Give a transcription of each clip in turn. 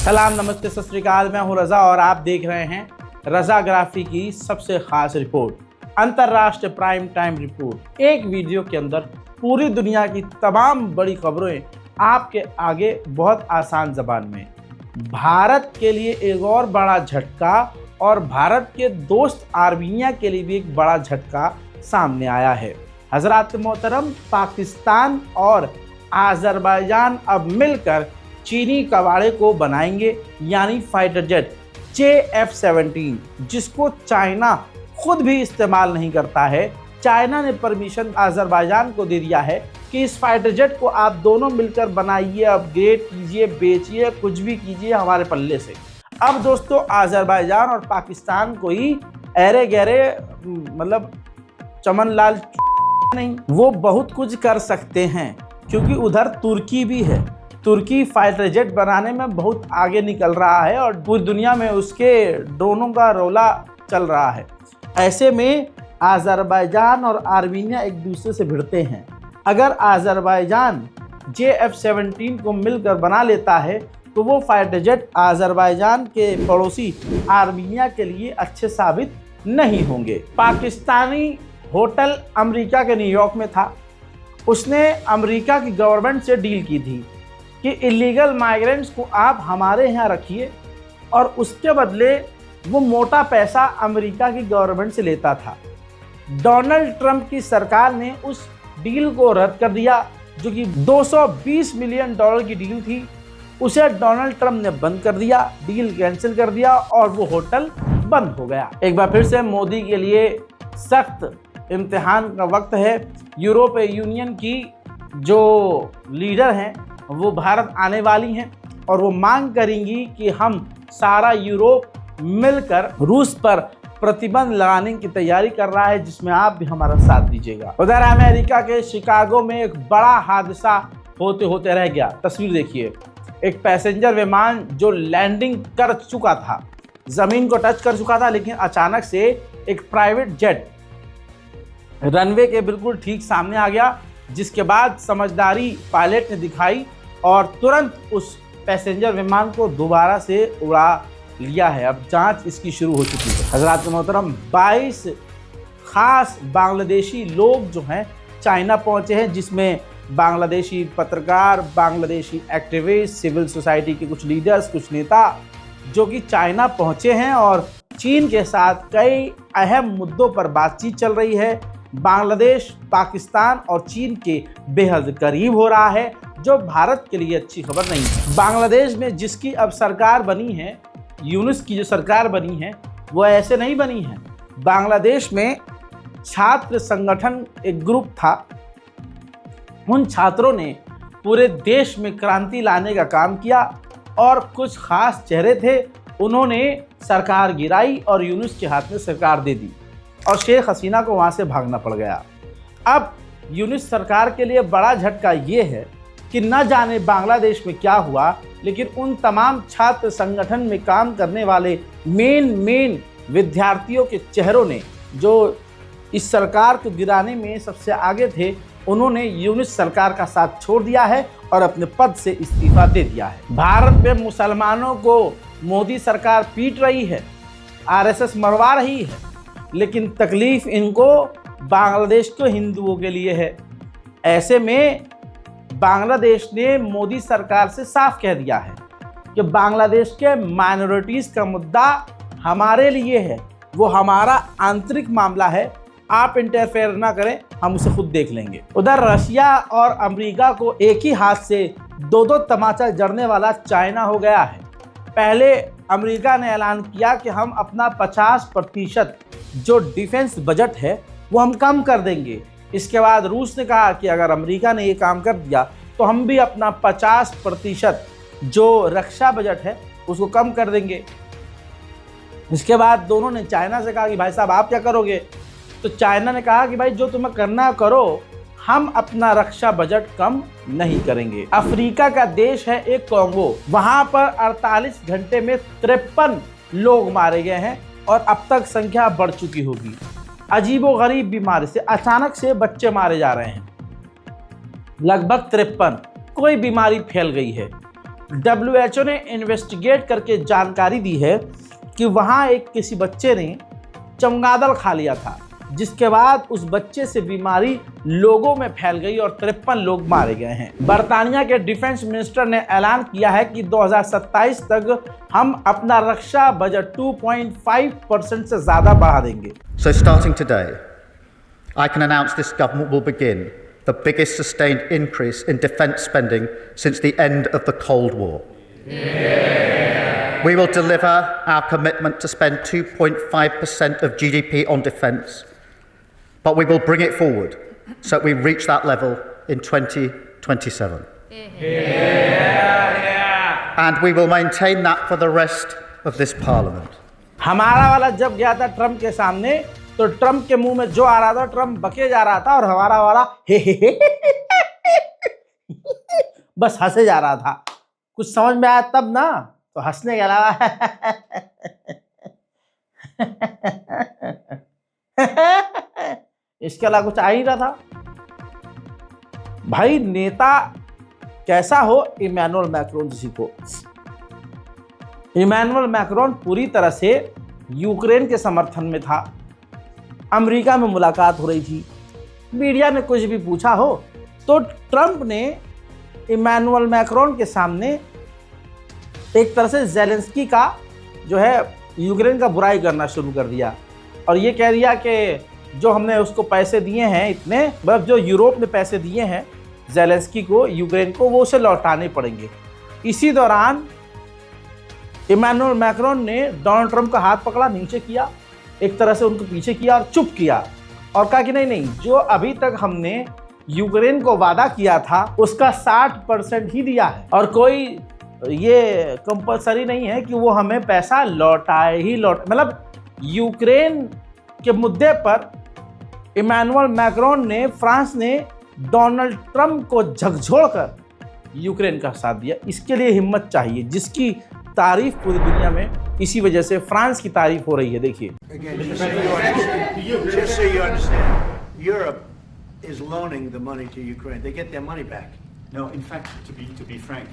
सलाम, नमस्ते, सत श्री अकाल। मैं हूं रजा और आप देख रहे हैं रजाग्राफी की सबसे खास रिपोर्ट, अंतर्राष्ट्रीय प्राइम टाइम रिपोर्ट। एक वीडियो के अंदर पूरी दुनिया की तमाम बड़ी खबरें आपके आगे बहुत आसान ज़बान में। भारत के लिए एक और बड़ा झटका और भारत के दोस्त आर्मीनिया के लिए भी एक बड़ा झटका सामने आया है। हजरात मोहतरम, पाकिस्तान और आज़रबाईजान अब मिलकर चीनी कबाड़े को बनाएंगे, यानी फाइटर जेट JF-17, जिसको चाइना खुद भी इस्तेमाल नहीं करता है। चाइना ने परमिशन आज़रबाईजान को दे दिया है कि इस फाइटर जेट को आप दोनों मिलकर बनाइए, अपग्रेड कीजिए, बेचिए, कुछ भी कीजिए हमारे पल्ले से। अब दोस्तों, आज़रबाईजान और पाकिस्तान को ही अरे गहरे मतलब चमन लाल नहीं, वो बहुत कुछ कर सकते हैं, क्योंकि उधर तुर्की भी है। तुर्की फाइटर जेट बनाने में बहुत आगे निकल रहा है और पूरी दुनिया में उसके ड्रोनों का रौला चल रहा है। ऐसे में आज़रबाईजान और आर्मीनिया एक दूसरे से भिड़ते हैं। अगर आज़रबाईजान JF-17 को मिलकर बना लेता है तो वो फाइटर जेट आज़रबाईजान के पड़ोसी आर्मीनिया के लिए अच्छे साबित नहीं होंगे। पाकिस्तानी होटल अमेरिका के न्यूयॉर्क में था। उसने अमेरिका की गवर्नमेंट से डील की थी कि इलीगल माइग्रेंट्स को आप हमारे यहाँ रखिए, और उसके बदले वो मोटा पैसा अमेरिका की गवर्नमेंट से लेता था। डोनाल्ड ट्रंप की सरकार ने उस डील को रद्द कर दिया, जो कि $220 मिलियन की डील थी। उसे डोनाल्ड ट्रंप ने बंद कर दिया, डील कैंसिल कर दिया और वो होटल बंद हो गया। एक बार फिर से मोदी के लिए सख्त इम्तिहान का वक्त है। यूरोपीय यूनियन की जो लीडर हैं वो भारत आने वाली हैं और वो मांग करेंगी कि हम सारा यूरोप मिलकर रूस पर प्रतिबंध लगाने की तैयारी कर रहा है, जिसमें आप भी हमारा साथ दीजिएगा। उधर अमेरिका के शिकागो में एक बड़ा हादसा होते होते रह गया। तस्वीर देखिए, एक पैसेंजर विमान जो लैंडिंग कर चुका था, जमीन को टच कर चुका था, लेकिन अचानक से एक प्राइवेट जेट रनवे के बिल्कुल ठीक सामने आ गया, जिसके बाद समझदारी पायलट ने दिखाई और तुरंत उस पैसेंजर विमान को दोबारा से उड़ा लिया है। अब जांच इसकी शुरू हो चुकी है। हजरात मोहतरम, 22 खास बांग्लादेशी लोग जो हैं चाइना पहुंचे हैं, जिसमें बांग्लादेशी पत्रकार, बांग्लादेशी एक्टिविस्ट, सिविल सोसाइटी के कुछ लीडर्स, कुछ नेता जो कि चाइना पहुंचे हैं और चीन के साथ कई अहम मुद्दों पर बातचीत चल रही है। बांग्लादेश पाकिस्तान और चीन के बेहद करीब हो रहा है, जो भारत के लिए अच्छी खबर नहीं है। बांग्लादेश में जिसकी अब सरकार बनी है, यूनुस की जो सरकार बनी है, वो ऐसे नहीं बनी है। बांग्लादेश में छात्र संगठन एक ग्रुप था। उन छात्रों ने पूरे देश में क्रांति लाने का काम किया और कुछ खास चेहरे थे, उन्होंने सरकार गिराई और यूनुस के हाथ में सरकार दे दी और शेख हसीना को वहाँ से भागना पड़ गया। अब यूनुस सरकार के लिए बड़ा झटका ये है कि न जाने बांग्लादेश में क्या हुआ, लेकिन उन तमाम छात्र संगठन में काम करने वाले मेन विद्यार्थियों के चेहरों ने, जो इस सरकार को गिराने में सबसे आगे थे, उन्होंने यूनुस सरकार का साथ छोड़ दिया है और अपने पद से इस्तीफा दे दिया है। भारत में मुसलमानों को मोदी सरकार पीट रही है, RSS मरवा रही है, लेकिन तकलीफ इनको बांग्लादेश के हिंदुओं के लिए है। ऐसे में बांग्लादेश ने मोदी सरकार से साफ कह दिया है कि बांग्लादेश के माइनॉरिटीज़ का मुद्दा हमारे लिए है, वो हमारा आंतरिक मामला है, आप इंटरफेयर ना करें, हम उसे खुद देख लेंगे। उधर रशिया और अमेरिका को एक ही हाथ से दो तमाचा जड़ने वाला चाइना हो गया है। पहले अमेरिका ने ऐलान किया कि हम अपना 50% जो डिफेंस बजट है वो हम कम कर देंगे। इसके बाद रूस ने कहा कि अगर अमेरिका ने ये काम कर दिया तो हम भी अपना 50% जो रक्षा बजट है उसको कम कर देंगे। इसके बाद दोनों ने चाइना से कहा कि भाई साहब आप क्या करोगे, तो चाइना ने कहा कि भाई जो तुम्हें करना करो, हम अपना रक्षा बजट कम नहीं करेंगे। अफ्रीका का देश है एक कॉन्गो, वहां पर 48 घंटे में 53 लोग मारे गए हैं और अब तक संख्या बढ़ चुकी होगी। अजीबोगरीब बीमारी से अचानक से बच्चे मारे जा रहे हैं, लगभग 53। कोई बीमारी फैल गई है। WHO ने इन्वेस्टिगेट करके जानकारी दी है कि वहाँ एक किसी बच्चे ने चमगादड़ खा लिया था, जिसके बाद उस बच्चे से बीमारी लोगों में फैल गई और 53 लोग मारे गए हैं। बर्तानिया के डिफेंस मिनिस्टर ने ऐलान किया है कि 2027 तक हम अपना रक्षा बजट 2.5% से ज्यादा बढ़ा देंगे। So starting today, I can announce this government will begin the biggest sustained increase in defence spending since the end of the Cold War. We will deliver our commitment to spend 2.5% of GDP on defence, but we will bring it forward so that we reach that level in 2027. And we will maintain that for the rest of this Parliament. हमारा वाला जब गया था Trump के सामने, तो Trump के मुंह में जो आ रहा था ट्रम्प बके जा रहा था और हमारा वाला हे बस हंसे जा रहा था। कुछ समझ में आया तब ना, तो हंसने के अलावा इसके अलावा कुछ आ ही रहा था। भाई नेता कैसा हो, इमैनुअल मैक्रोन जी को। इमैनुअल मैक्रोन पूरी तरह से यूक्रेन के समर्थन में था। अमेरिका में मुलाकात हो रही थी, मीडिया ने कुछ भी पूछा हो तो ट्रंप ने इमैनुअल मैक्रोन के सामने एक तरह से ज़ेलेंस्की का जो है यूक्रेन का बुराई करना शुरू कर दिया और ये कह दिया कि जो हमने उसको पैसे दिए हैं इतने, मतलब जो यूरोप ने पैसे दिए हैं ज़ेलेंस्की को, यूक्रेन को, वो उसे लौटाने पड़ेंगे। इसी दौरान इमैनुअल मैक्रोन ने डोनाल्ड ट्रंप का हाथ पकड़ा, नीचे किया, एक तरह से उनको पीछे किया और चुप किया और कहा कि नहीं, जो अभी तक हमने यूक्रेन को वादा किया था उसका 60% ही दिया है और कोई ये कंपलसरी नहीं है कि वो हमें पैसा लौटाए ही मतलब यूक्रेन के मुद्दे पर इमैनुअल मैक्रोन ने, फ्रांस ने डोनाल्ड ट्रंप को झकझोरकर यूक्रेन का साथ दिया। इसके लिए हिम्मत चाहिए, जिसकी तारीफ पूरी दुनिया में, इसी वजह से फ्रांस की तारीफ हो रही है। देखिए, is loaning the money to Ukraine. They get their money back. No, in fact, to be frank,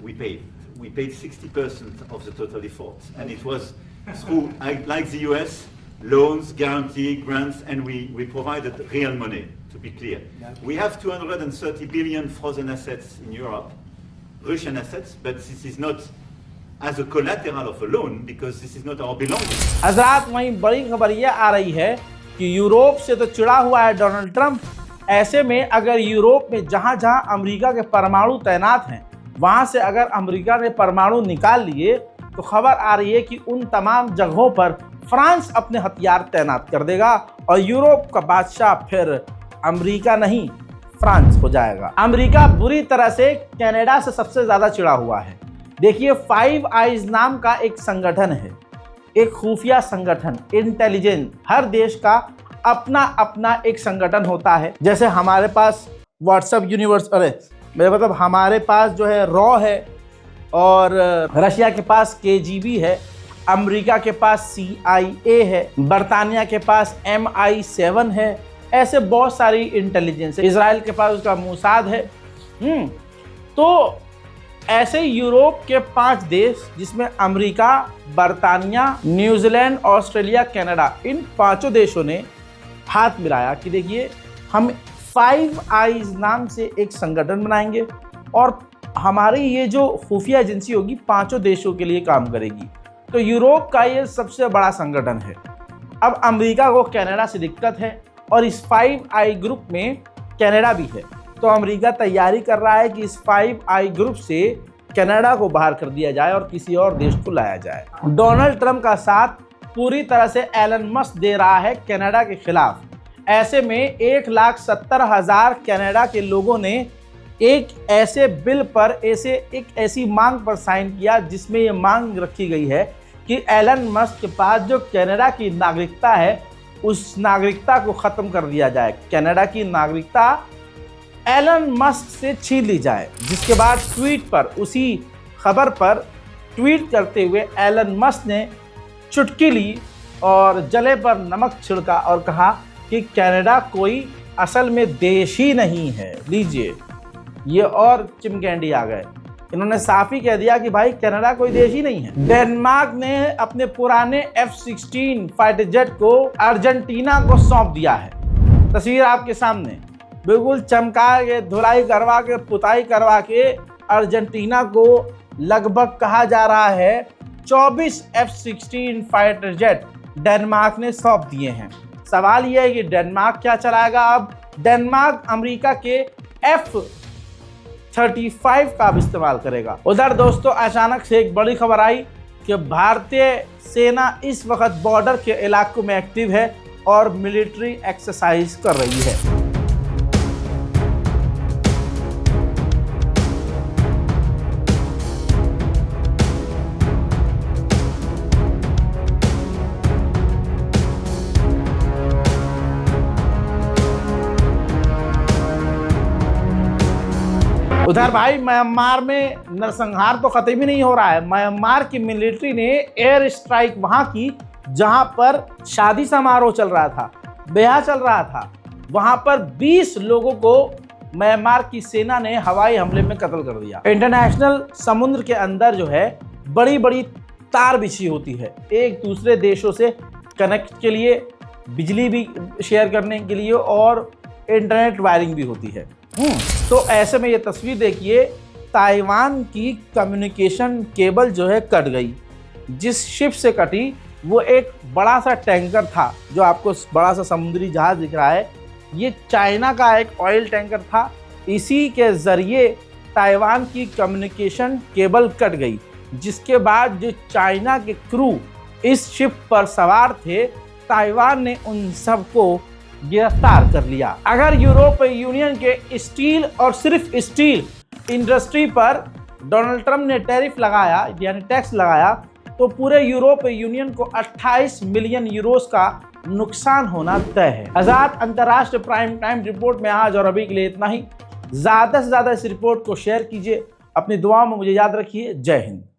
we paid 60% of the total effort, and it was through, like the US, loans, guarantee, grants, and we provided real money. To be clear, we have 230 billion frozen assets in Europe, Russian assets, but this is not as a collateral of a loan because this is not our belongings. हज़रात, वहीं बड़ी खबर ये आ रही है कि Europe से तो चिढ़ा हुआ है डोनाल्ड ट्रंप। ऐसे में अगर यूरोप में जहां जहां अमेरिका के परमाणु तैनात हैं, वहां से अगर अमेरिका ने परमाणु निकाल लिए तो खबर आ रही है कि उन तमाम जगहों पर फ्रांस अपने हथियार तैनात कर देगा और यूरोप का बादशाह फिर अमेरिका नहीं, फ्रांस हो जाएगा। अमेरिका बुरी तरह से कनाडा से सबसे ज्यादा चिढ़ा हुआ है। देखिए, फाइव आइज नाम का एक संगठन है, एक खुफिया संगठन, इंटेलिजेंस। हर देश का अपना अपना एक संगठन होता है। जैसे हमारे पास व्हाट्सएप यूनिवर्स, मेरा मतलब हमारे पास जो है रॉ है और रशिया के पास KGB है, अमेरिका के पास CIA है, बर्तानिया के पास MI7 है। ऐसे बहुत सारी इंटेलिजेंस है। इजराइल के पास उसका मोसाद है। तो ऐसे यूरोप के 5 देश, जिसमें अमेरिका, बर्तानिया, न्यूजीलैंड, ऑस्ट्रेलिया, कनाडा, इन 5 देशों ने हाथ मिलाया कि देखिए, हम फाइव आइज नाम से एक संगठन बनाएंगे और हमारी ये जो खुफिया एजेंसी होगी 5 देशों के लिए काम करेगी। तो यूरोप का ये सबसे बड़ा संगठन है। अब अमेरिका को कनाडा से दिक्कत है और इस 5i ग्रुप में कनाडा भी है, तो अमेरिका तैयारी कर रहा है कि इस 5i ग्रुप से कनाडा को बाहर कर दिया जाए और किसी और देश को लाया जाए। डोनाल्ड ट्रंप का साथ पूरी तरह से एलन मस्क दे रहा है कनाडा के खिलाफ। ऐसे में 1,70,000 कनाडा के लोगों ने एक ऐसे बिल पर, एक ऐसी मांग पर साइन किया जिसमें ये मांग रखी गई है कि एलन मस्क के पास जो कनाडा की नागरिकता है उस नागरिकता को ख़त्म कर दिया जाए, कनाडा की नागरिकता एलन मस्क से छीन ली जाए। जिसके बाद ट्वीट पर, उसी खबर पर ट्वीट करते हुए एलन मस्क ने चुटकी ली और जले पर नमक छिड़का और कहा कि कनाडा कोई असल में देश ही नहीं है। लीजिए, ये और चिमगैंडी आ गए। इन्होंने साफ ही कह दिया कि भाई कनाडा कोई देश ही नहीं है। डेनमार्क ने अपने पुराने F-16 फाइटर जेट को अर्जेंटीना को सौंप दिया है। तस्वीर आपके सामने, बिल्कुल चमका के, धुलाई करवा के, पुताई करवा के अर्जेंटीना को लगभग कहा जा रहा है 24 F-16 फाइटर जेट डेनमार्क ने सौंप दिए हैं। सवाल यह है कि डेनमार्क क्या चलाएगा अब? डेनमार्क अमेरिका के F-35 का अब इस्तेमाल करेगा। उधर दोस्तों अचानक से एक बड़ी खबर आई कि भारतीय सेना इस वक्त बॉर्डर के इलाकों में एक्टिव है और मिलिट्री एक्सरसाइज कर रही है। उधर भाई म्यांमार में नरसंहार तो खत्म ही नहीं हो रहा है। म्यांमार की मिलिट्री ने एयर स्ट्राइक वहां की जहां पर शादी समारोह चल रहा था, ब्याह चल रहा था, वहां पर 20 लोगों को म्यांमार की सेना ने हवाई हमले में कत्ल कर दिया। इंटरनेशनल समुद्र के अंदर जो है बड़ी बड़ी तार बिछी होती है एक दूसरे देशों से कनेक्ट के लिए, बिजली भी शेयर करने के लिए और इंटरनेट वायरिंग भी होती है। तो ऐसे में ये तस्वीर देखिए, ताइवान की कम्युनिकेशन केबल जो है कट गई। जिस शिप से कटी वो एक बड़ा सा टैंकर था, जो आपको बड़ा सा समुद्री जहाज दिख रहा है, ये चाइना का एक ऑयल टैंकर था। इसी के ज़रिए ताइवान की कम्युनिकेशन केबल कट गई, जिसके बाद जो चाइना के क्रू इस शिप पर सवार थे, ताइवान ने उन सबको गिरफ्तार कर लिया। अगर यूरोपीय यूनियन के स्टील और सिर्फ स्टील इंडस्ट्री पर डोनाल्ड ट्रंप ने टैरिफ लगाया, यानी टैक्स लगाया, तो पूरे यूरोपीय यूनियन को 28 मिलियन यूरोस का नुकसान होना तय है। आजाद अंतर्राष्ट्रीय प्राइम टाइम रिपोर्ट में आज और अभी के लिए इतना ही। ज़्यादा से ज़्यादा इस रिपोर्ट को शेयर कीजिए, अपनी दुआओं में मुझे याद रखिए। जय हिंद।